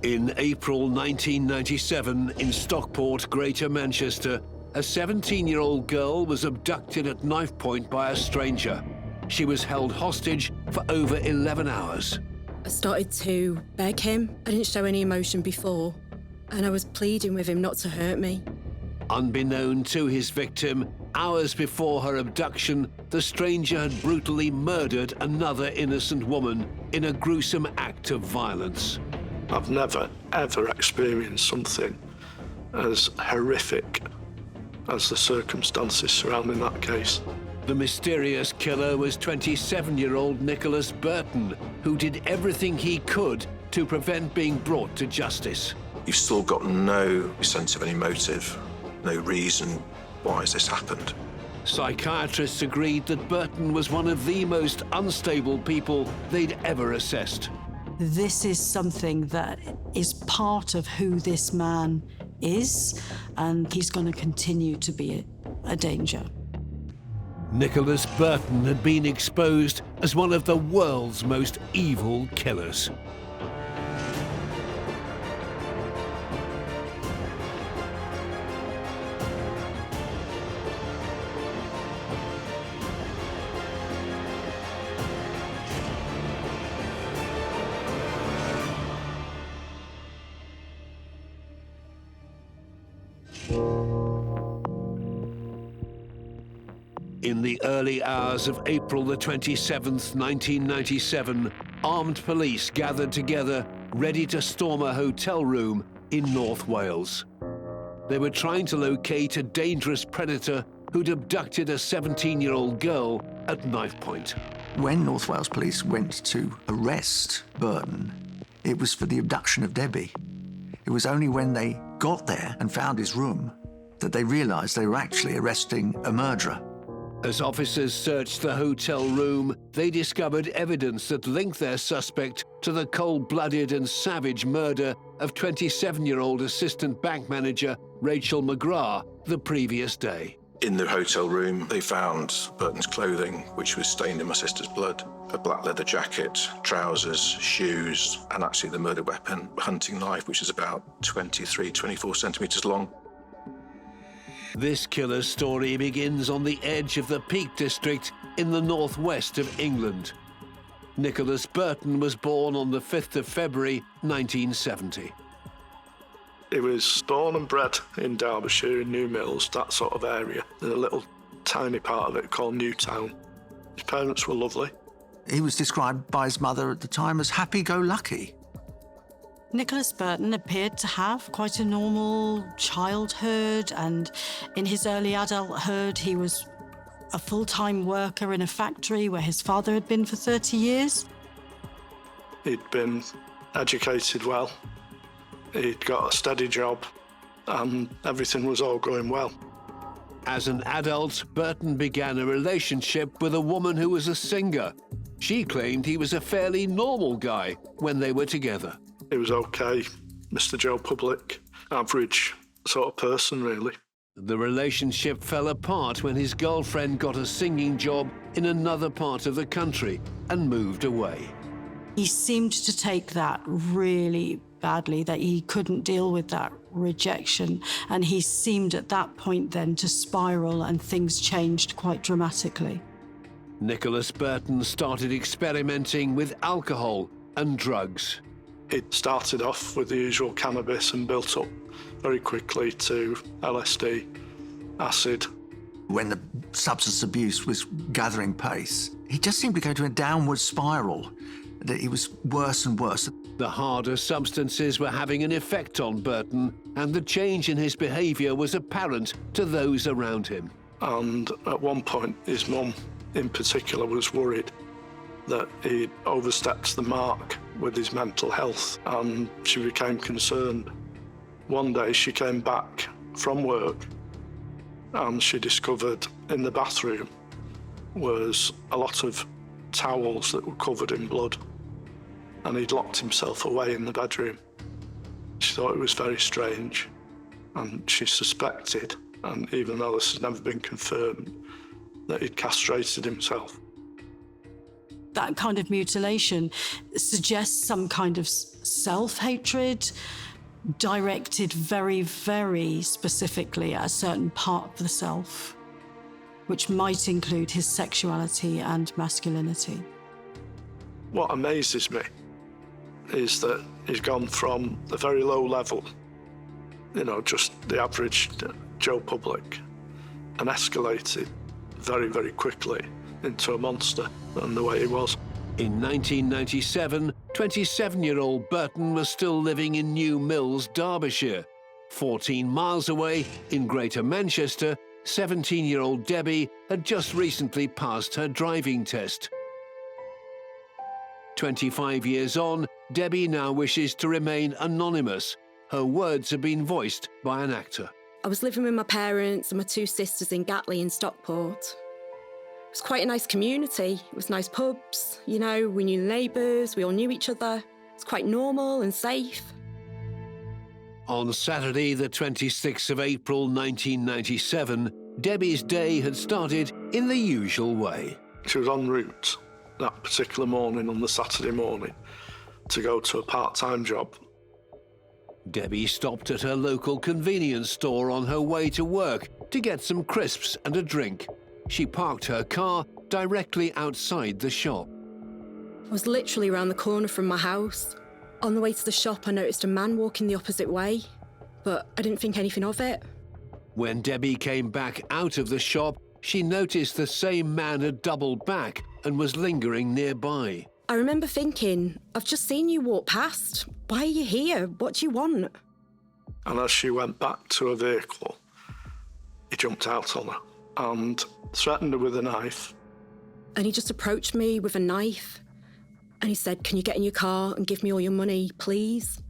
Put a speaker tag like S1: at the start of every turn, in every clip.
S1: In April 1997, in Stockport, Greater Manchester, a 17-year-old girl was abducted at knife point by a stranger. She was held hostage for over 11 hours.
S2: I started to beg him. I didn't show any emotion before, and I was pleading with him not to hurt me.
S1: Unbeknown to his victim, hours before her abduction, the stranger had brutally murdered another innocent woman in a gruesome act of violence.
S3: I've never, ever experienced something as horrific as the circumstances surrounding that case.
S1: The mysterious killer was 27-year-old Nicholas Burton, who did everything he could to prevent being brought to justice.
S4: You've still got no sense of any motive, no reason why has this happened.
S1: Psychiatrists agreed that Burton was one of the most unstable people they'd ever assessed.
S5: This is something that is part of who this man is, and he's going to continue to be a danger.
S1: Nicholas Burton had been exposed as one of the world's most evil killers. In the early hours of April the 27th, 1997, armed police gathered together, ready to storm a hotel room in North Wales. They were trying to locate a dangerous predator who'd abducted a 17-year-old girl at knife point.
S6: When North Wales police went to arrest Burton, it was for the abduction of Debbie. It was only when they got there and found his room that they realised they were actually arresting a murderer.
S1: As officers searched the hotel room, they discovered evidence that linked their suspect to the cold-blooded and savage murder of 27-year-old assistant bank manager Rachel McGrath the previous day.
S4: In the hotel room, they found Burton's clothing, which was stained in my sister's blood, a black leather jacket, trousers, shoes, and actually the murder weapon, a hunting knife, which is about 24 centimetres long.
S1: This killer's story begins on the edge of the Peak District in the northwest of England. Nicholas Burton was born on the 5th of February, 1970.
S3: He was born and bred in Derbyshire, in New Mills, that sort of area. There's a little tiny part of it called Newtown. His parents were lovely.
S6: He was described by his mother at the time as happy-go-lucky.
S5: Nicholas Burton appeared to have quite a normal childhood, and in his early adulthood, he was a full-time worker in a factory where his father had been for 30 years.
S3: He'd been educated well. He'd got a steady job, and everything was all going well.
S1: As an adult, Burton began a relationship with a woman who was a singer. She claimed he was a fairly normal guy when they were together.
S3: He was okay, Mr. Joe Public, average sort of person, really.
S1: The relationship fell apart when his girlfriend got a singing job in another part of the country and moved away.
S5: He seemed to take that really badly, that he couldn't deal with that rejection, and he seemed at that point then to spiral, and things changed quite dramatically.
S1: Nicholas Burton started experimenting with alcohol and drugs.
S3: It started off with the usual cannabis and built up very quickly to LSD, acid.
S6: When the substance abuse was gathering pace, he just seemed to go to a downward spiral, that he was worse and worse.
S1: The harder substances were having an effect on Burton, and the change in his behaviour was apparent to those around him.
S3: And at one point, his mum in particular was worried that he'd overstepped the mark with his mental health, and she became concerned. One day she came back from work and she discovered in the bathroom was a lot of towels that were covered in blood, and he'd locked himself away in the bedroom. She thought it was very strange, and she suspected, and even though this has never been confirmed, that he'd castrated himself.
S5: that kind of mutilation suggests some kind of self-hatred directed very, very specifically at a certain part of the self, which might include his sexuality and masculinity.
S3: What amazes me is that he's gone from the very low level, just the average Joe public, and escalated very, very quickly into a monster and the way he was.
S1: In 1997, 27-year-old Burton was still living in New Mills, Derbyshire. 14 miles away, in Greater Manchester, 17-year-old Debbie had just recently passed her driving test. 25 years on, Debbie now wishes to remain anonymous. Her words have been voiced by an actor.
S2: I was living with my parents and my two sisters in Gatley in Stockport. It was quite a nice community. It was nice pubs, we knew the neighbours, we all knew each other. It's quite normal and safe.
S1: On Saturday, the 26th of April 1997, Debbie's day had started in the usual way.
S3: She was en route that particular morning, on the Saturday morning, to go to a part-time job.
S1: Debbie stopped at her local convenience store on her way to work to get some crisps and a drink. She parked her car directly outside the shop.
S2: I was literally around the corner from my house. On the way to the shop, I noticed a man walking the opposite way, but I didn't think anything of it.
S1: When Debbie came back out of the shop, she noticed the same man had doubled back and was lingering nearby.
S2: I remember thinking, I've just seen you walk past. Why are you here? What do you want?
S3: And as she went back to her vehicle, he jumped out on her and threatened her with a knife.
S2: And he just approached me with a knife. And he said, can you get in your car and give me all your money, please?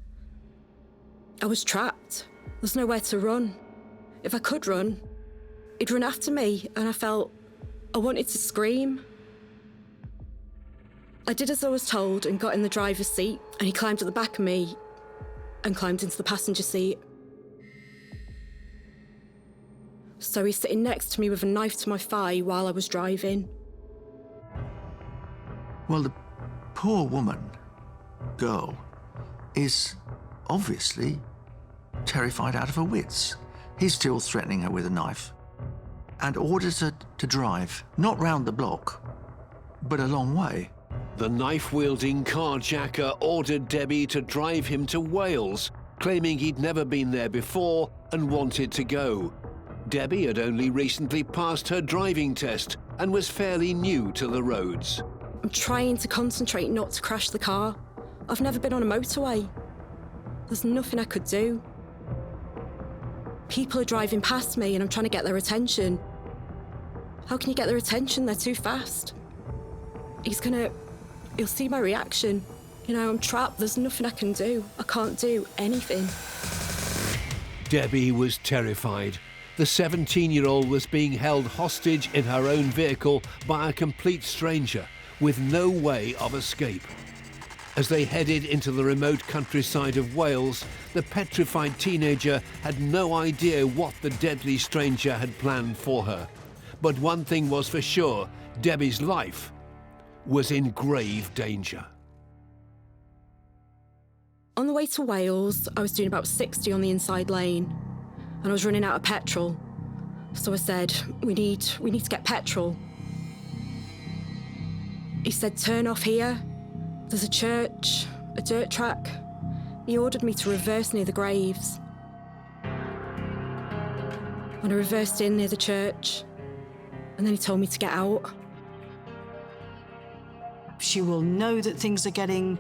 S2: I was trapped. There's nowhere to run. If I could run, he'd run after me, and I felt I wanted to scream. I did as I was told and got in the driver's seat, and he climbed at the back of me and climbed into the passenger seat. So he's sitting next to me with a knife to my thigh while I was driving.
S6: Well, the poor girl, is obviously terrified out of her wits. He's still threatening her with a knife and orders her to drive, not round the block, but a long way.
S1: The knife-wielding carjacker ordered Debbie to drive him to Wales, claiming he'd never been there before and wanted to go. Debbie had only recently passed her driving test and was fairly new to the roads.
S2: I'm trying to concentrate not to crash the car. I've never been on a motorway. There's nothing I could do. People are driving past me and I'm trying to get their attention. How can you get their attention? They're too fast. He'll see my reaction. I'm trapped. There's nothing I can do. I can't do anything.
S1: Debbie was terrified. The 17-year-old was being held hostage in her own vehicle by a complete stranger, with no way of escape. As they headed into the remote countryside of Wales, the petrified teenager had no idea what the deadly stranger had planned for her. But one thing was for sure, Debbie's life was in grave danger.
S2: On the way to Wales, I was doing about 60 on the inside lane, and I was running out of petrol. So I said, we need to get petrol. He said, turn off here. There's a church, a dirt track. He ordered me to reverse near the graves. When I reversed in near the church, and then he told me to get out.
S5: She will know that things are getting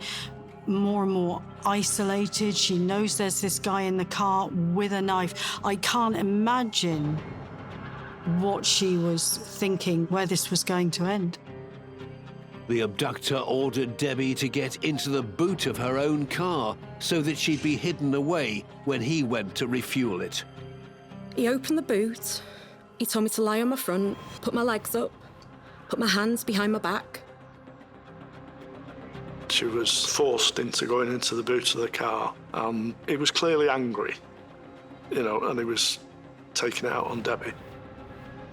S5: more and more isolated. She knows there's this guy in the car with a knife. I can't imagine what she was thinking, where this was going to end.
S1: The abductor ordered Debbie to get into the boot of her own car so that she'd be hidden away when he went to refuel it.
S2: He opened the boot. He told me to lie on my front, put my legs up, put my hands behind my back.
S3: She was forced into going into the boot of the car. He was clearly angry, and he was taking it out on Debbie.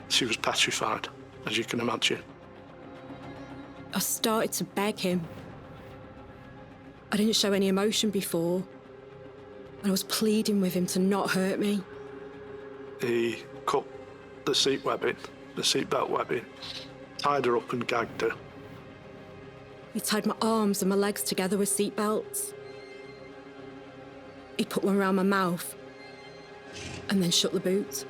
S3: She was petrified, as you can imagine.
S2: I started to beg him. I didn't show any emotion before, and I was pleading with him to not hurt me.
S3: He cut the seatbelt webbing, tied her up and gagged her.
S2: He tied my arms and my legs together with seatbelts. He put one around my mouth and then shut the boot.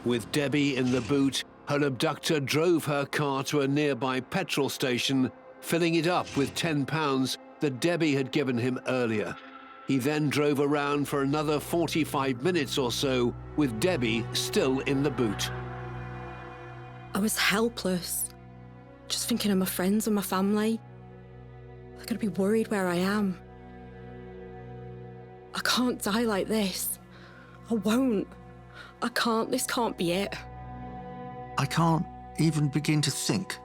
S1: With Debbie in the boot, her abductor drove her car to a nearby petrol station, filling it up with £10 that Debbie had given him earlier. He then drove around for another 45 minutes or so, with Debbie still in the boot.
S2: I was helpless, just thinking of my friends and my family. They're going to be worried where I am. I can't die like this. I won't. I can't. This can't be it.
S6: I can't even begin to think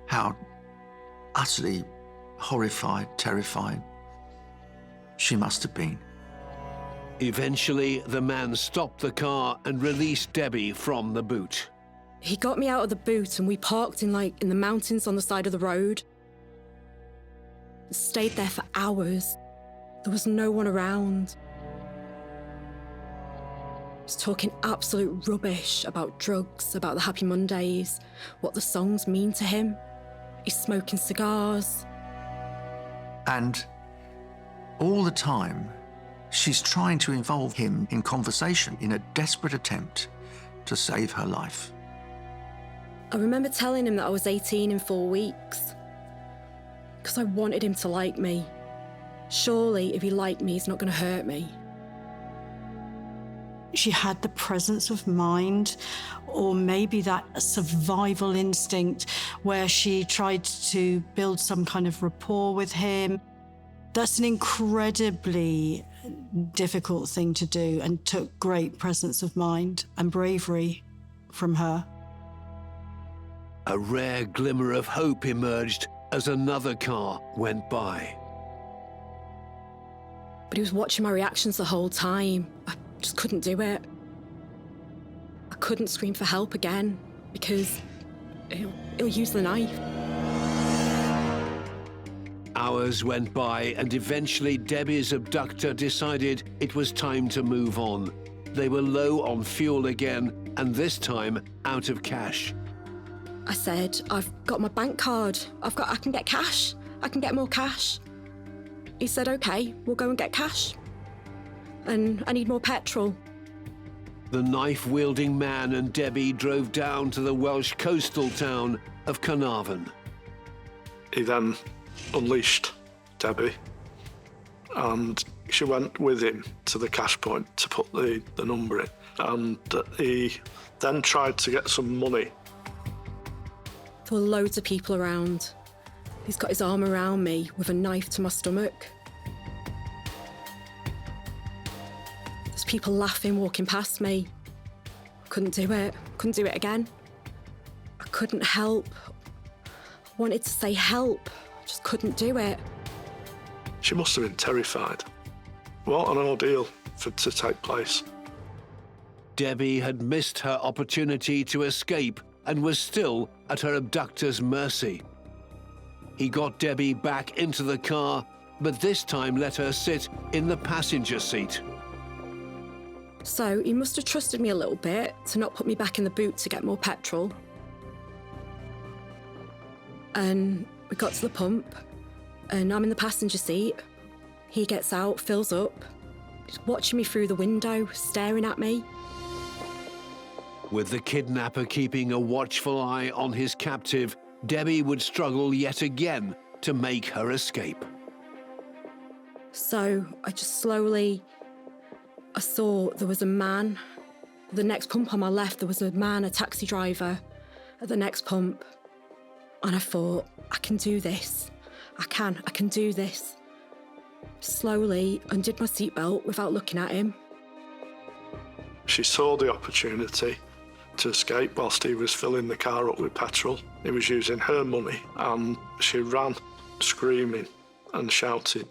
S6: how utterly horrified, terrified she must have been.
S1: Eventually, the man stopped the car and released Debbie from the boot.
S2: He got me out of the boot and we parked in the mountains on the side of the road. Stayed there for hours. There was no one around. He was talking absolute rubbish about drugs, about the Happy Mondays, what the songs mean to him. He's smoking cigars.
S6: And all the time, she's trying to involve him in conversation in a desperate attempt to save her life.
S2: I remember telling him that I was 18 in 4 weeks because I wanted him to like me. Surely, if he liked me, he's not going to hurt me.
S5: She had the presence of mind, or maybe that survival instinct where she tried to build some kind of rapport with him. That's an incredibly difficult thing to do and took great presence of mind and bravery from her.
S1: A rare glimmer of hope emerged as another car went by.
S2: But he was watching my reactions the whole time. I just couldn't do it. I couldn't scream for help again because he'll use the knife.
S1: Hours went by and eventually Debbie's abductor decided it was time to move on. They were low on fuel again, and this time out of cash.
S2: I said, I've got my bank card. I can get cash. I can get more cash. He said, okay, we'll go and get cash. And I need more petrol.
S1: The knife-wielding man and Debbie drove down to the Welsh coastal town of Carnarvon.
S3: He then unleashed Debbie and she went with him to the cash point to put the number in. And he then tried to get some money.
S2: There were loads of people around. He's got his arm around me with a knife to my stomach. There's people laughing, walking past me. Couldn't do it. Couldn't do it again. I couldn't help. I wanted to say help. I just couldn't do it.
S3: She must have been terrified. What an ordeal to take place.
S1: Debbie had missed her opportunity to escape and was still at her abductor's mercy. He got Debbie back into the car, but this time let her sit in the passenger seat.
S2: So he must have trusted me a little bit to not put me back in the boot to get more petrol. And we got to the pump, and I'm in the passenger seat. He gets out, fills up. He's watching me through the window, staring at me.
S1: With the kidnapper keeping a watchful eye on his captive, Debbie would struggle yet again to make her escape.
S2: So I just slowly, I saw there was a man. At the next pump on my left, there was a man, a taxi driver, at the next pump. And I thought, I can do this. I can do this. Slowly undid my seatbelt without looking at him.
S3: She saw the opportunity to escape whilst he was filling the car up with petrol. He was using her money and she ran, screaming and shouting.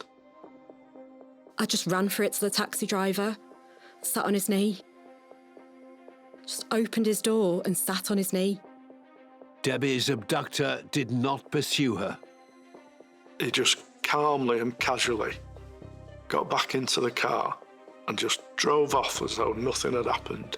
S2: I just ran for it to the taxi driver, sat on his knee. Just opened his door and sat on his knee.
S1: Debbie's abductor did not pursue her.
S3: He just calmly and casually got back into the car and just drove off as though nothing had happened.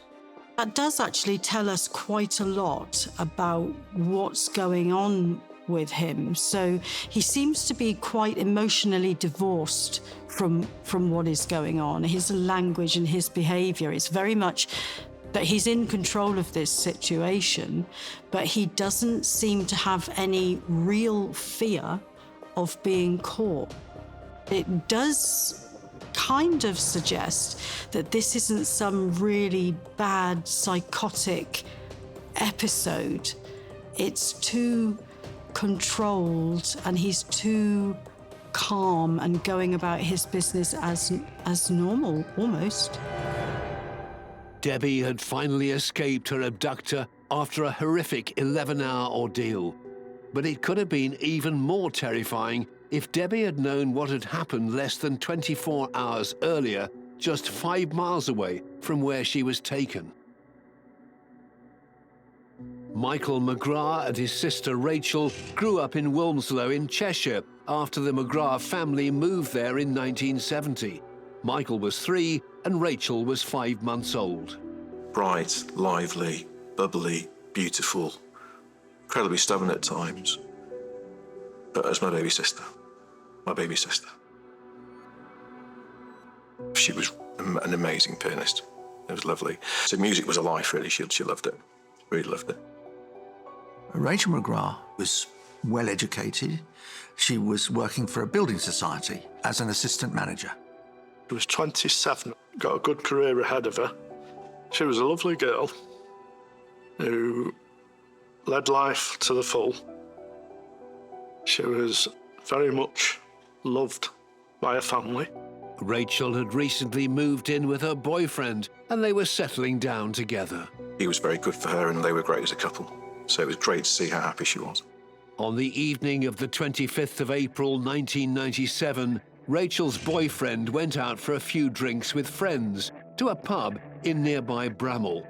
S5: That does actually tell us quite a lot about what's going on with him. So he seems to be quite emotionally divorced from what is going on. His language and his behaviour is very much that he's in control of this situation, but he doesn't seem to have any real fear of being caught. It does kind of suggest that this isn't some really bad psychotic episode. It's too controlled and he's too calm and going about his business as normal, almost.
S1: Debbie had finally escaped her abductor after a horrific 11-hour ordeal. But it could have been even more terrifying if Debbie had known what had happened less than 24 hours earlier, just 5 miles away from where she was taken. Michael McGrath and his sister Rachel grew up in Wilmslow in Cheshire after the McGrath family moved there in 1970. Michael was 3 and Rachel was 5 months old.
S4: Bright, lively, bubbly, beautiful, incredibly stubborn at times, but as my baby sister. She was an amazing pianist. It was lovely. So music was a life, really. She loved it, really loved it.
S6: Rachel McGrath was well educated. She was working for a building society as an assistant manager.
S3: She was 27, got a good career ahead of her. She was a lovely girl who led life to the full. She was very much loved by her family.
S1: Rachel had recently moved in with her boyfriend and they were settling down together.
S4: He was very good for her and they were great as a couple. So it was great to see how happy she was.
S1: On the evening of the 25th of April 1997, Rachel's boyfriend went out for a few drinks with friends to a pub in nearby Bramall.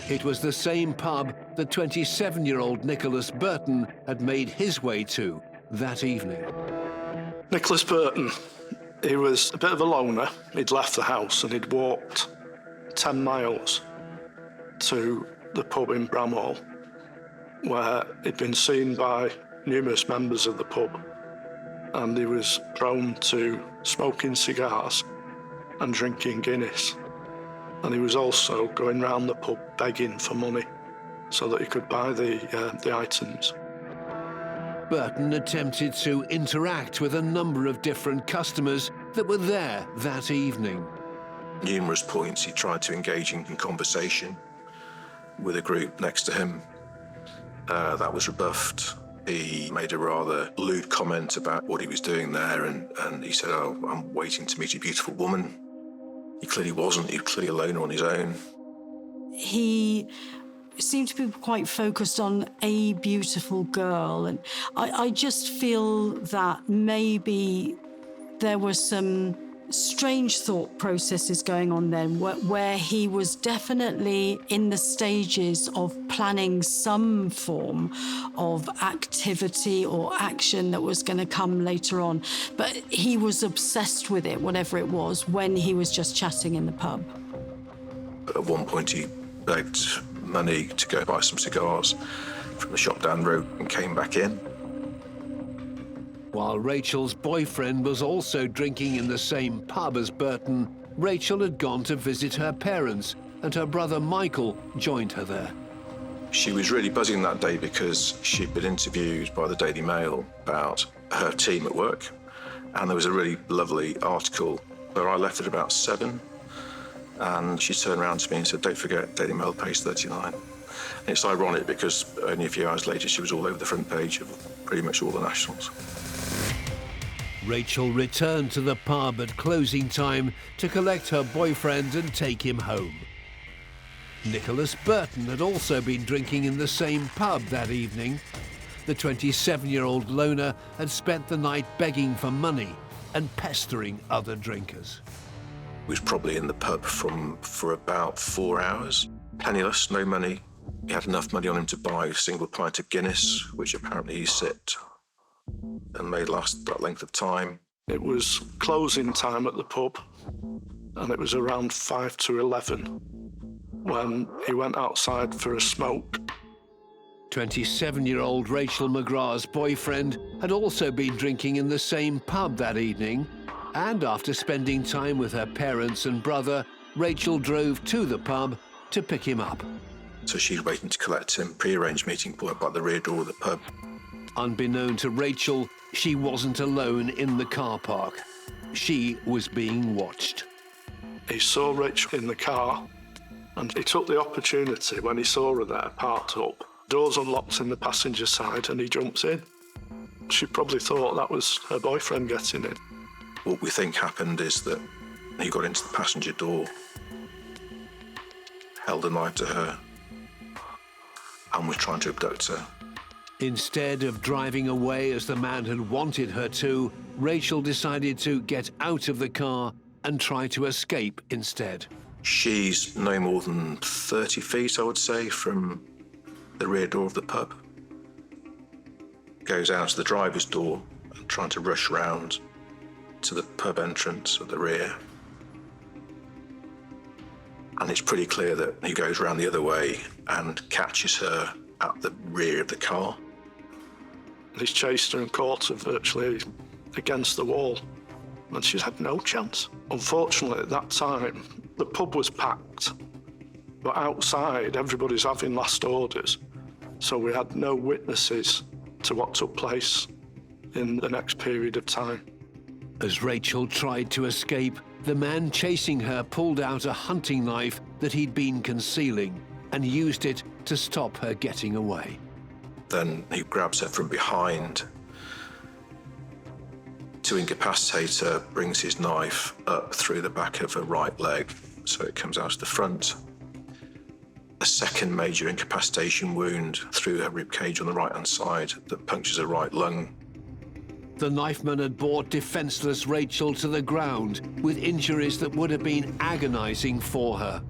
S1: It was the same pub that 27-year-old Nicholas Burton had made his way to that evening.
S3: Nicholas Burton, he was a bit of a loner. He'd left the house and he'd walked 10 miles to the pub in Bramall, where he'd been seen by numerous members of the pub, and he was prone to smoking cigars and drinking Guinness. And he was also going round the pub begging for money so that he could buy the items.
S1: Burton attempted to interact with a number of different customers that were there that evening.
S4: Numerous points he tried to engage in conversation with a group next to him. That was rebuffed. He made a rather lewd comment about what he was doing there, and he said, "Oh, I'm waiting to meet a beautiful woman." He clearly wasn't. He was clearly a loner on his own.
S5: He seemed to be quite focused on a beautiful girl, and I just feel that maybe there were some strange thought processes going on then where he was definitely in the stages of planning some form of activity or action that was going to come later on. But he was obsessed with it, whatever it was, when he was just chatting in the pub.
S4: At one point, he begged money to go buy some cigars from the shop down the road and came back in.
S1: While Rachel's boyfriend was also drinking in the same pub as Burton, Rachel had gone to visit her parents, and her brother Michael joined her there.
S4: She was really buzzing that day because she'd been interviewed by the Daily Mail about her team at work, and there was a really lovely article where I left at about 7, and she turned around to me and said, "Don't forget Daily Mail page 39. And it's ironic because only a few hours later she was all over the front page of pretty much all the nationals.
S1: Rachel returned to the pub at closing time to collect her boyfriend and take him home. Nicholas Burton had also been drinking in the same pub that evening. The 27-year-old loner had spent the night begging for money and pestering other drinkers.
S4: He was probably in the pub for about 4 hours, penniless, no money, He had enough money on him to buy a single pint of Guinness, which apparently he sipped and made last that length of time.
S3: It was closing time at the pub, and it was around 5 to 11 when he went outside for a smoke.
S1: 27-year-old Rachel McGrath's boyfriend had also been drinking in the same pub that evening, and after spending time with her parents and brother, Rachel drove to the pub to pick him up.
S4: So she's waiting to collect him, pre-arranged meeting point by the rear door of the pub.
S1: Unbeknown to Rachel, she wasn't alone in the car park. She was being watched.
S3: He saw Rachel in the car, and he took the opportunity when he saw her there parked up. Doors unlocked in the passenger side, and he jumps in. She probably thought that was her boyfriend getting in.
S4: What we think happened is that he got into the passenger door, held a knife to her, and was trying to abduct her.
S1: Instead of driving away as the man had wanted her to, Rachel decided to get out of the car and try to escape instead.
S4: She's no more than 30 feet, I would say, from the rear door of the pub. Goes out to the driver's door and trying to rush round to the pub entrance at the rear. And it's pretty clear that he goes around the other way and catches her at the rear of the car.
S3: He's chased her and caught her virtually against the wall, and she's had no chance. Unfortunately, at that time, the pub was packed, but outside, everybody's having last orders, so we had no witnesses to what took place in the next period of time.
S1: As Rachel tried to escape, the man chasing her pulled out a hunting knife that he'd been concealing and used it to stop her getting away.
S4: Then he grabs her from behind. To incapacitate her, brings his knife up through the back of her right leg, so it comes out to the front. A second major incapacitation wound through her ribcage on the right-hand side that punctures her right lung.
S1: The knifeman had brought defenseless Rachel to the ground with injuries that would have been agonizing for her.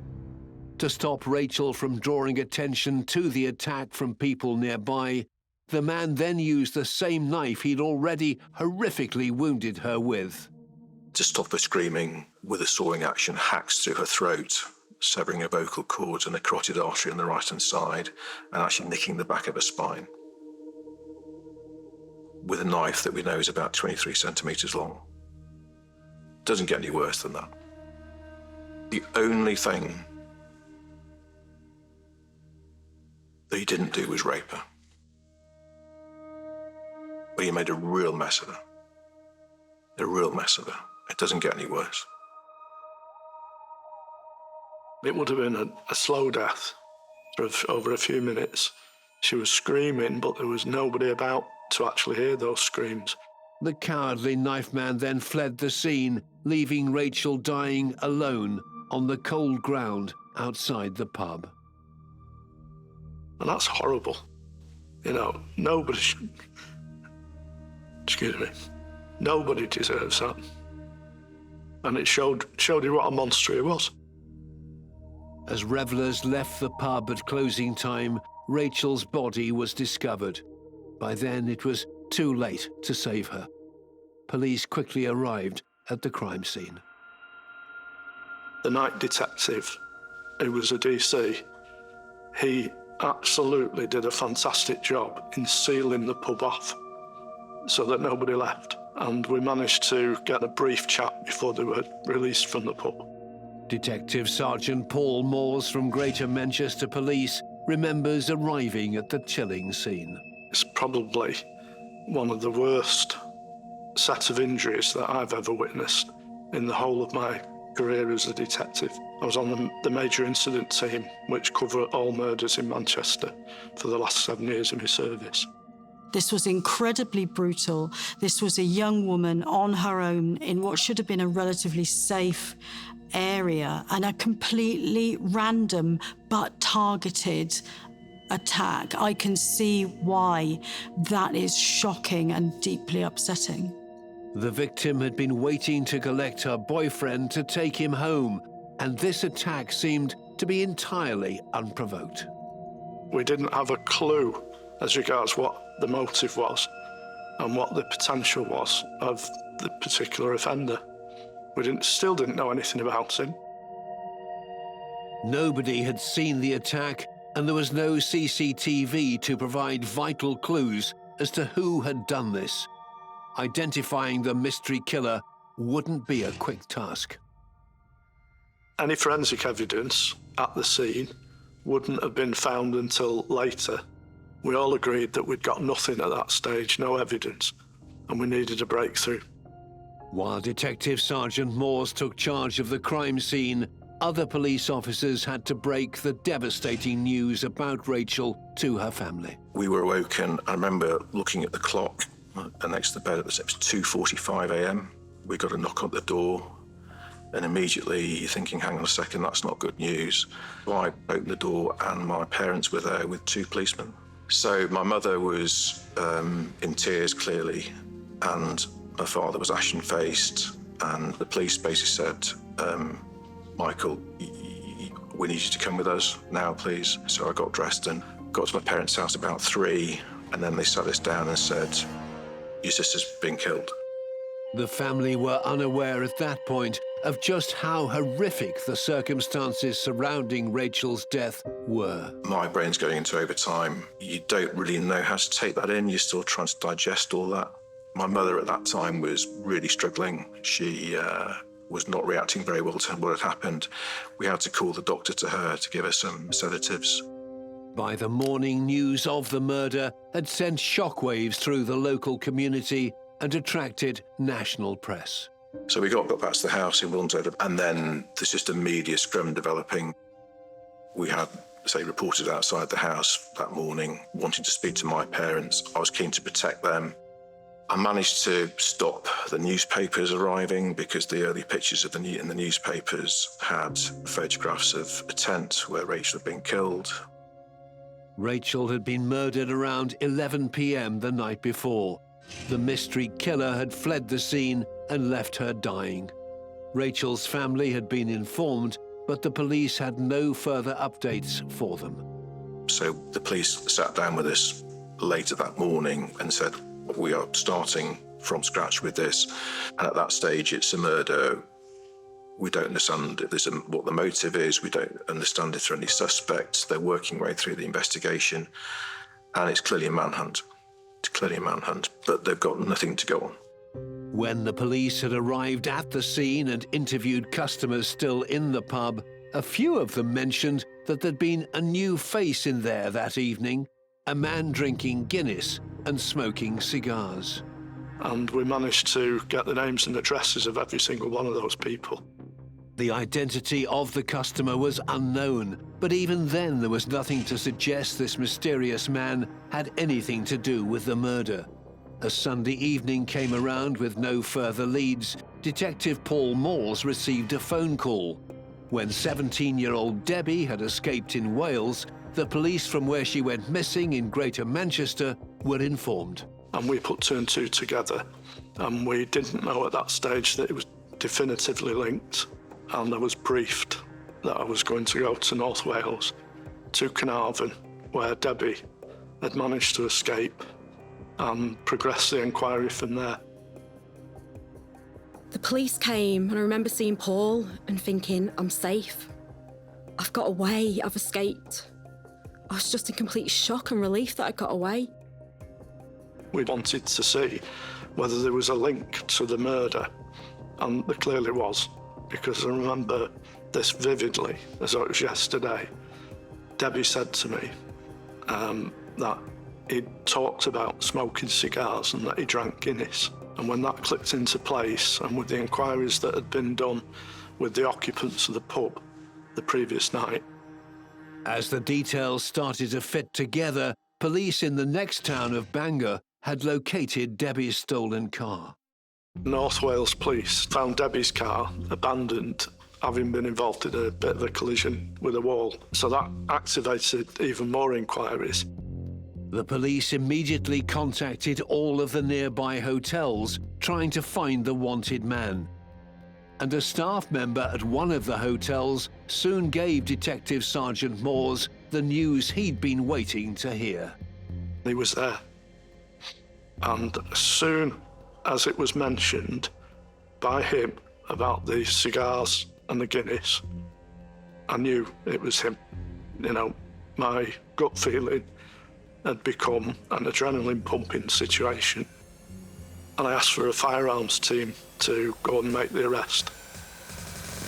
S1: To stop Rachel from drawing attention to the attack from people nearby, the man then used the same knife he'd already horrifically wounded her with.
S4: To stop her screaming, with a sawing action, hacks through her throat, severing her vocal cords and a carotid artery on the right-hand side, and actually nicking the back of her spine, with a knife that we know is about 23 centimetres long. Doesn't get any worse than that. The only thing that he didn't do was rape her. But he made a real mess of her. A real mess of her. It doesn't get any worse.
S3: It would have been a slow death for over a few minutes. She was screaming, but there was nobody about to actually hear those screams.
S1: The cowardly knife man then fled the scene, leaving Rachel dying alone on the cold ground outside the pub.
S3: And that's horrible. You know, nobody should... Excuse me. Nobody deserves that. And it showed you what a monster he was.
S1: As revellers left the pub at closing time, Rachel's body was discovered. By then, it was too late to save her. Police quickly arrived at the crime scene.
S3: The night detective, who was a DC, he absolutely did a fantastic job in sealing the pub off so that nobody left. And we managed to get a brief chat before they were released from the pub.
S1: Detective Sergeant Paul Moores from Greater Manchester Police remembers arriving at the chilling scene.
S3: It's probably one of the worst set of injuries that I've ever witnessed in the whole of my career as a detective. I was on the major incident team, which covered all murders in Manchester for the last 7 years of my service.
S5: This was incredibly brutal. This was a young woman on her own in what should have been a relatively safe area, and a completely random but targeted attack. I can see why that is shocking and deeply upsetting.
S1: The victim had been waiting to collect her boyfriend to take him home, and this attack seemed to be entirely unprovoked.
S3: We didn't have a clue as regards what the motive was and what the potential was of the particular offender. We still didn't know anything about him.
S1: Nobody had seen the attack, and there was no CCTV to provide vital clues as to who had done this. Identifying the mystery killer wouldn't be a quick task.
S3: Any forensic evidence at the scene wouldn't have been found until later. We all agreed that we'd got nothing at that stage, no evidence, and we needed a breakthrough.
S1: While Detective Sergeant Moores took charge of the crime scene, other police officers had to break the devastating news about Rachel to her family.
S4: We were awoken. I remember looking at the clock next to the bed. It was 2:45 a.m. We got a knock at the door, and immediately you're thinking, hang on a second, that's not good news. So I opened the door, and my parents were there with 2 policemen. So my mother was in tears, clearly, and my father was ashen-faced, and the police basically said, Michael, we need you to come with us now, please. So I got dressed and got to my parents' house about 3, and then they sat us down and said, your sister's been killed.
S1: The family were unaware at that point of just how horrific the circumstances surrounding Rachel's death were.
S4: My brain's going into overtime. You don't really know how to take that in. You're still trying to digest all that. My mother at that time was really struggling. She was not reacting very well to what had happened. We had to call the doctor to her to give her some sedatives.
S1: By the morning, news of the murder had sent shockwaves through the local community and attracted national press.
S4: So we got back to the house in Wilmslow, and then there's just a media scrum developing. We had, say, reporters outside the house that morning wanting to speak to my parents. I was keen to protect them. I managed to stop the newspapers arriving because the early pictures of in the newspapers had photographs of a tent where Rachel had been killed.
S1: Rachel had been murdered around 11 p.m. the night before. The mystery killer had fled the scene and left her dying. Rachel's family had been informed, but the police had no further updates for them.
S4: So the police sat down with us later that morning and said, we are starting from scratch with this. And at that stage, it's a murder. We don't understand what the motive is. We don't understand if there are any suspects. They're working way through the investigation. And it's clearly a manhunt. It's clearly a manhunt, but they've got nothing to go on.
S1: When the police had arrived at the scene and interviewed customers still in the pub, a few of them mentioned that there'd been a new face in there that evening, a man drinking Guinness and smoking cigars.
S3: And we managed to get the names and addresses of every single one of those people.
S1: The identity of the customer was unknown, but even then there was nothing to suggest this mysterious man had anything to do with the murder. As Sunday evening came around with no further leads, Detective Paul Moores received a phone call. When 17-year-old Debbie had escaped in Wales, the police from where she went missing in Greater Manchester were informed.
S3: And we put 2 and 2 together, and we didn't know at that stage that it was definitively linked. And I was briefed that I was going to go to North Wales, to Carnarvon, where Debbie had managed to escape, and progress the inquiry from there.
S2: The police came, and I remember seeing Paul and thinking, I'm safe. I've got away, I've escaped. I was just in complete shock and relief that I got away.
S3: We wanted to see whether there was a link to the murder, and there clearly was, because I remember this vividly, as though it was yesterday. Debbie said to me that he'd talked about smoking cigars and that he drank Guinness. And when that clicked into place, and with the inquiries that had been done with the occupants of the pub the previous night.
S1: As the details started to fit together, police in the next town of Bangor had located Debbie's stolen car.
S3: North Wales police found Debbie's car abandoned, having been involved in a bit of a collision with a wall. So that activated even more inquiries.
S1: The police immediately contacted all of the nearby hotels, trying to find the wanted man. And a staff member at one of the hotels soon gave Detective Sergeant Moores the news he'd been waiting to hear.
S3: He was there. And as soon as it was mentioned by him about the cigars and the Guinness, I knew it was him. You know, my gut feeling had become an adrenaline-pumping situation. And I asked for a firearms team to go and make the arrest.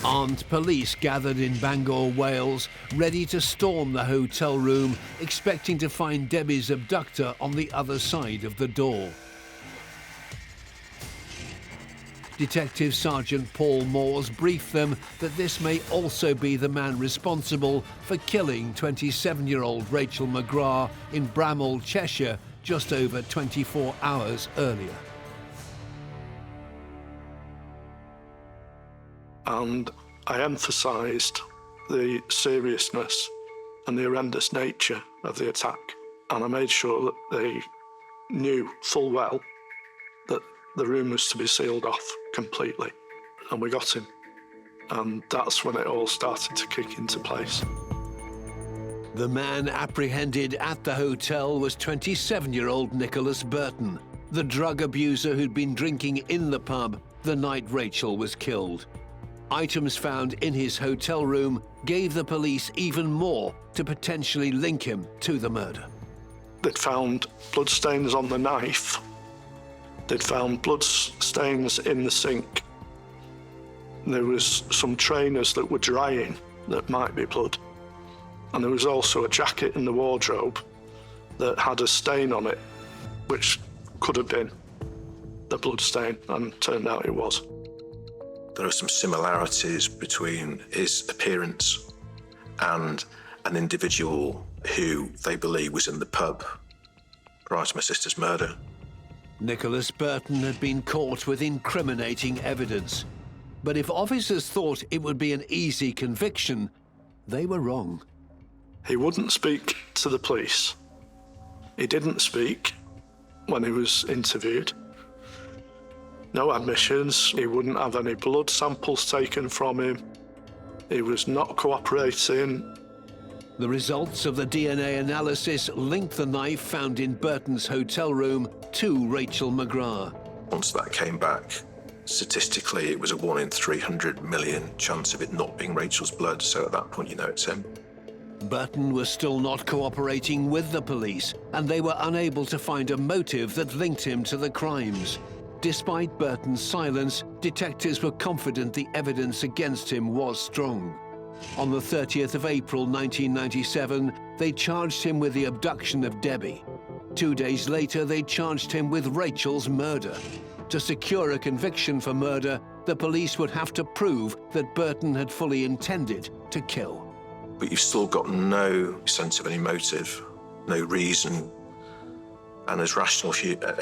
S1: Armed police gathered in Bangor, Wales, ready to storm the hotel room, expecting to find Debbie's abductor on the other side of the door. Detective Sergeant Paul Moores briefed them that this may also be the man responsible for killing 27-year-old Rachel McGrath in Bramall, Cheshire, just over 24 hours earlier.
S3: And I emphasised the seriousness and the horrendous nature of the attack. And I made sure that they knew full well that the room was to be sealed off completely. And we got him. And that's when it all started to kick into place.
S1: The man apprehended at the hotel was 27-year-old Nicholas Burton, the drug abuser who'd been drinking in the pub the night Rachel was killed. Items found in his hotel room gave the police even more to potentially link him to the murder.
S3: They'd found bloodstains on the knife. They'd found bloodstains in the sink. There was some trainers that were drying that might be blood. And there was also a jacket in the wardrobe that had a stain on it, which could have been the blood stain, and turned out it was.
S4: There are some similarities between his appearance and an individual who they believe was in the pub prior to my sister's murder.
S1: Nicholas Burton had been caught with incriminating evidence. But if officers thought it would be an easy conviction, they were wrong.
S3: He wouldn't speak to the police. He didn't speak when he was interviewed. No admissions. He wouldn't have any blood samples taken from him. He was not cooperating.
S1: The results of the DNA analysis linked the knife found in Burton's hotel room to Rachel McGrath.
S4: Once that came back, statistically, it was a 1 in 300 million chance of it not being Rachel's blood, so at that point, you know it's him.
S1: Burton was still not cooperating with the police, and they were unable to find a motive that linked him to the crimes. Despite Burton's silence, detectives were confident the evidence against him was strong. On the 30th of April 1997, they charged him with the abduction of Debbie. 2 days later, they charged him with Rachel's murder. To secure a conviction for murder, the police would have to prove that Burton had fully intended to kill.
S4: But you've still got no sense of any motive, no reason. And as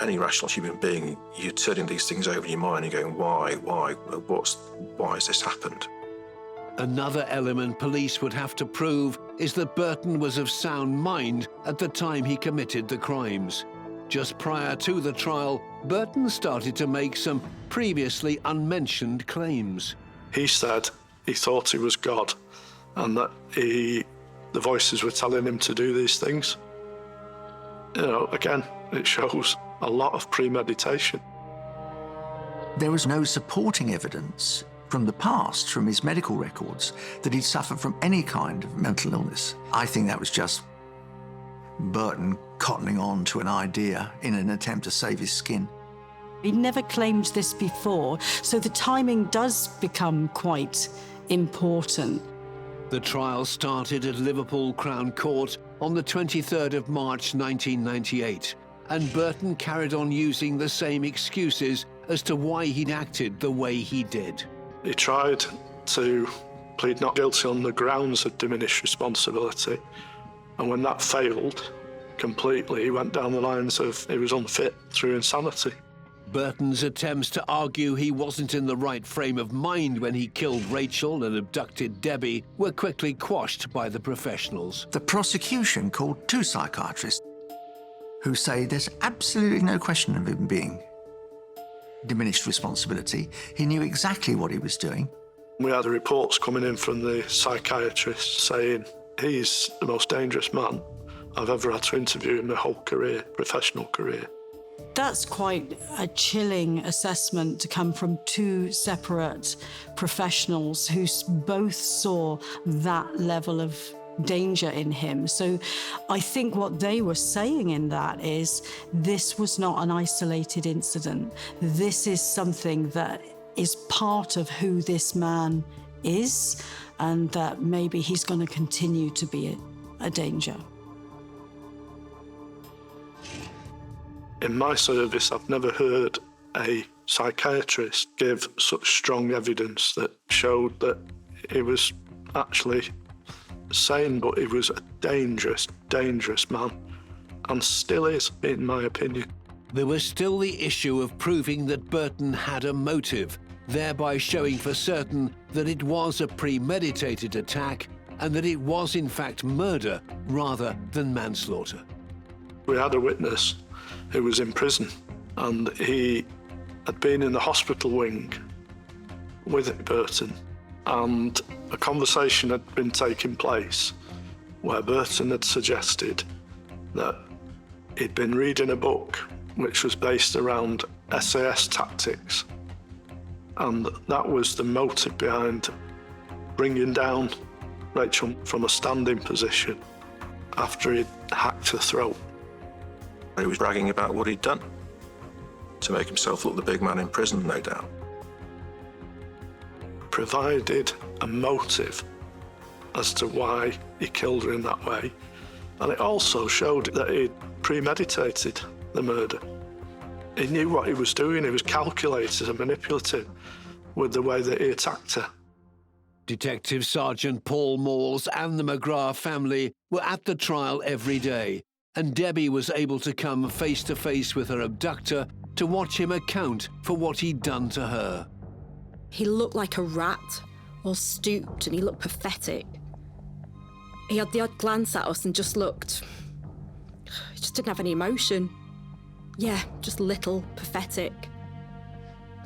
S4: any rational human being, you're turning these things over in your mind and going, why has this happened?
S1: Another element police would have to prove is that Burton was of sound mind at the time he committed the crimes. Just prior to the trial, Burton started to make some previously unmentioned claims.
S3: He said he thought he was God and that the voices were telling him to do these things. You know, again, it shows a lot of premeditation.
S6: There was no supporting evidence from the past, from his medical records, that he'd suffered from any kind of mental illness. I think that was just Burton cottoning on to an idea in an attempt to save his skin.
S5: He never claimed this before, so the timing does become quite important.
S1: The trial started at Liverpool Crown Court on the 23rd of March 1998, and Burton carried on using the same excuses as to why he'd acted the way he did.
S3: He tried to plead not guilty on the grounds of diminished responsibility, and when that failed completely, he went down the lines of he was unfit through insanity.
S1: Burton's attempts to argue he wasn't in the right frame of mind when he killed Rachel and abducted Debbie were quickly quashed by the professionals.
S6: The prosecution called 2 psychiatrists who say there's absolutely no question of him being diminished responsibility. He knew exactly what he was doing.
S3: We had the reports coming in from the psychiatrists saying He's the most dangerous man I've ever had to interview in my whole career, professional career.
S5: That's quite a chilling assessment to come from two separate professionals who both saw that level of danger in him. So I think what they were saying in that is this was not an isolated incident. This is something that is part of who this man is, and that maybe he's going to continue to be a danger.
S3: In my service, I've never heard a psychiatrist give such strong evidence that showed that he was actually sane, but he was a dangerous, dangerous man, and still is, in my opinion.
S1: There was still the issue of proving that Burton had a motive, thereby showing for certain that it was a premeditated attack and that it was in fact murder rather than manslaughter.
S3: We had a witness who was in prison, and he had been in the hospital wing with Burton, and a conversation had been taking place where Burton had suggested that he'd been reading a book which was based around SAS tactics, and that was the motive behind bringing down Rachel from a standing position after he'd hacked her throat.
S4: He was bragging about what he'd done to make himself look the big man in prison, no doubt.
S3: Provided a motive as to why he killed her in that way, and it also showed that he'd premeditated the murder. He knew what he was doing. He was calculated and manipulative with the way that he attacked her.
S1: Detective Sergeant Paul Malls and the McGrath family were at the trial every day, and Debbie was able to come face to face with her abductor to watch him account for what he'd done to her.
S2: He looked like a rat, all stooped, and he looked pathetic. He had the odd glance at us and just looked... He just didn't have any emotion. Yeah, just little, pathetic.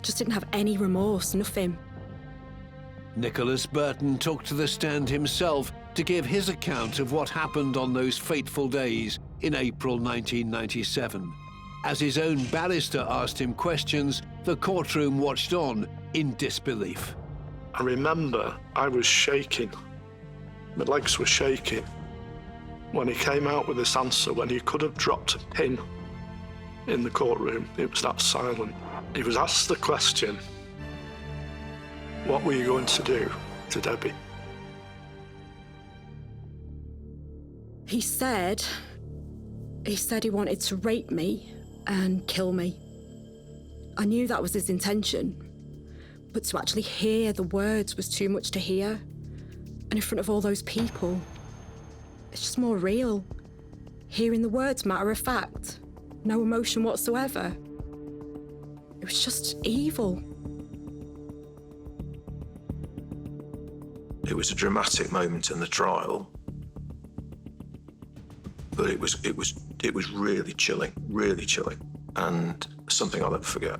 S2: Just didn't have any remorse, nothing.
S1: Nicholas Burton took to the stand himself to give his account of what happened on those fateful days in April 1997. As his own barrister asked him questions, the courtroom watched on in disbelief.
S3: I remember I was shaking. My legs were shaking when he came out with this answer, when he could have dropped a pin in the courtroom. It was that silent. He was asked the question, "What were you going to do to Debbie?"
S2: He said he wanted to rape me and kill me. I knew that was his intention, but to actually hear the words was too much to hear. And in front of all those people, it's just more real. Hearing the words matter of fact, no emotion whatsoever. It was just evil.
S4: It was a dramatic moment in the trial, but it was really chilling, and something I'll never forget.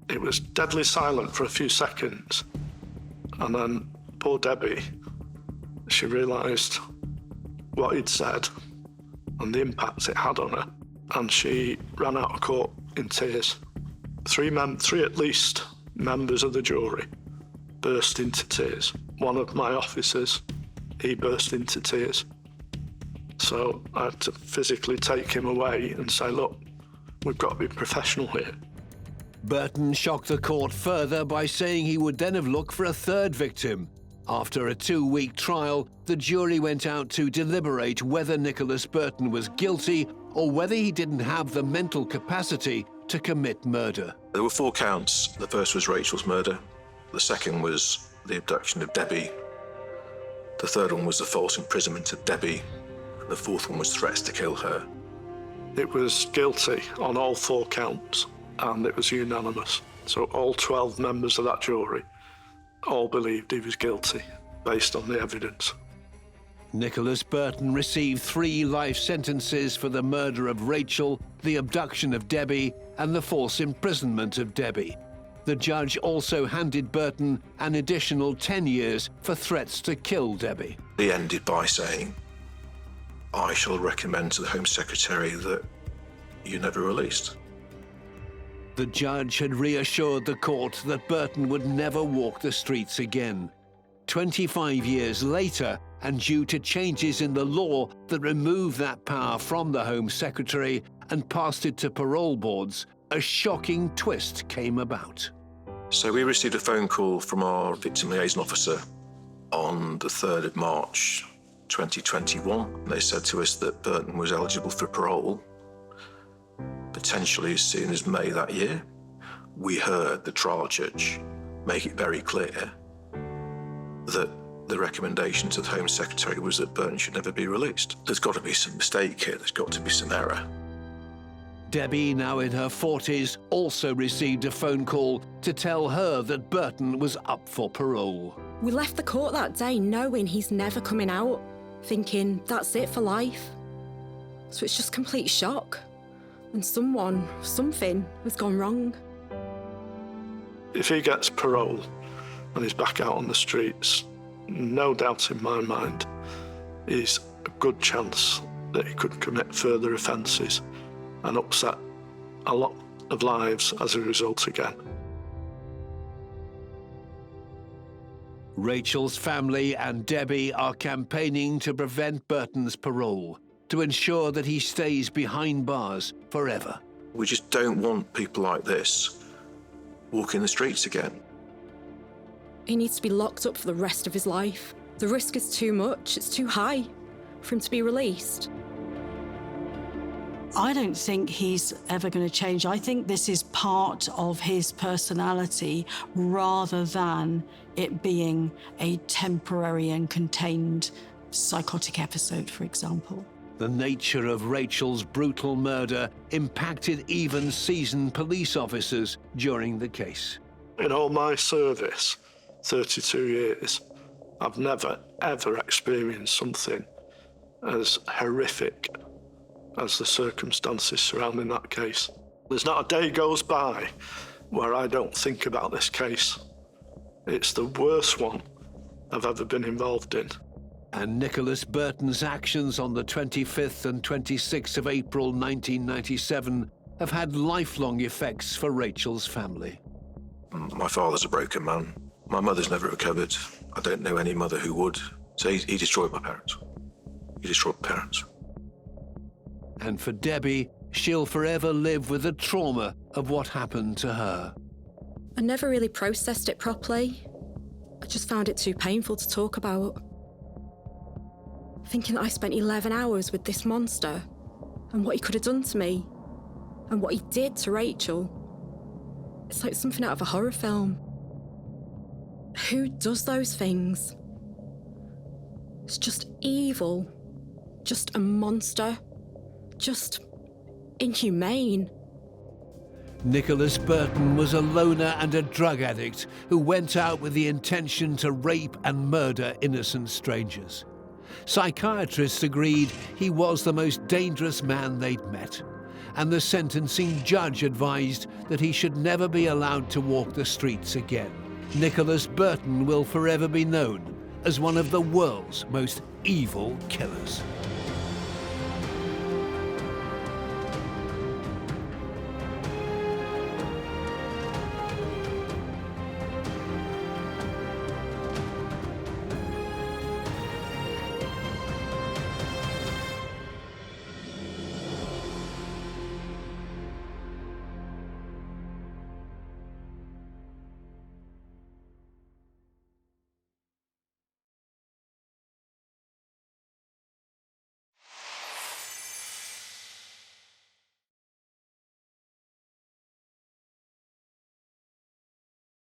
S3: It was deadly silent for a few seconds, and then poor Debbie, she realised what he'd said and the impact it had on her, and she ran out of court in tears. Three at least members of the jury burst into tears. One of my officers, he burst into tears. So I had to physically take him away and say, "Look, we've got to be professional here."
S1: Burton shocked the court further by saying he would then have looked for a third victim. After a 2-week trial, the jury went out to deliberate whether Nicholas Burton was guilty or whether he didn't have the mental capacity to commit murder.
S4: There were 4 counts. The first was Rachel's murder. The second was the abduction of Debbie. The third one was the false imprisonment of Debbie. The fourth one was threats to kill her.
S3: It was guilty on all 4 counts, and it was unanimous. So all 12 members of that jury all believed he was guilty based on the evidence.
S1: Nicholas Burton received 3 life sentences for the murder of Rachel, the abduction of Debbie, and the false imprisonment of Debbie. The judge also handed Burton an additional 10 years for threats to kill Debbie.
S4: He ended by saying, "I shall recommend to the Home Secretary that you never released."
S1: The judge had reassured the court that Burton would never walk the streets again. 25 years later, and due to changes in the law that removed that power from the Home Secretary and passed it to parole boards, a shocking twist came about.
S4: So we received a phone call from our victim liaison officer on the 3rd of March 2021. They said to us that Burton was eligible for parole, potentially as soon as May that year. We heard the trial judge make it very clear that the recommendation to the Home Secretary was that Burton should never be released. There's got to be some mistake here, there's got to be some error.
S1: Debbie, now in her 40s, also received a phone call to tell her that Burton was up for parole.
S2: We left the court that day knowing he's never coming out, thinking that's it for life. So it's just complete shock. And something has gone wrong.
S3: If he gets parole and he's back out on the streets, no doubt in my mind, is a good chance that he could commit further offences and upset a lot of lives as a result again.
S1: Rachel's family and Debbie are campaigning to prevent Burton's parole, to ensure that he stays behind bars forever.
S4: We just don't want people like this walking the streets again.
S2: He needs to be locked up for the rest of his life. The risk is too much, it's too high for him to be released.
S5: I don't think he's ever going to change. I think this is part of his personality rather than it being a temporary and contained psychotic episode, for example.
S1: The nature of Rachel's brutal murder impacted even seasoned police officers during the case.
S3: In all my service, 32 years, I've never, ever experienced something as horrific as the circumstances surrounding that case. There's not a day goes by where I don't think about this case. It's the worst one I've ever been involved in.
S1: And Nicholas Burton's actions on the 25th and 26th of April 1997 have had lifelong effects for Rachel's family.
S4: My father's a broken man. My mother's never recovered. I don't know any mother who would. So he destroyed my parents. He destroyed my parents.
S1: And for Debbie, she'll forever live with the trauma of what happened to her.
S2: I never really processed it properly. I just found it too painful to talk about. Thinking that I spent 11 hours with this monster and what he could have done to me and what he did to Rachel. It's like something out of a horror film. Who does those things? It's just evil, just a monster, just inhumane.
S1: Nicholas Burton was a loner and a drug addict who went out with the intention to rape and murder innocent strangers. Psychiatrists agreed he was the most dangerous man they'd met, and the sentencing judge advised that he should never be allowed to walk the streets again. Nicholas Burton will forever be known as one of the world's most evil killers.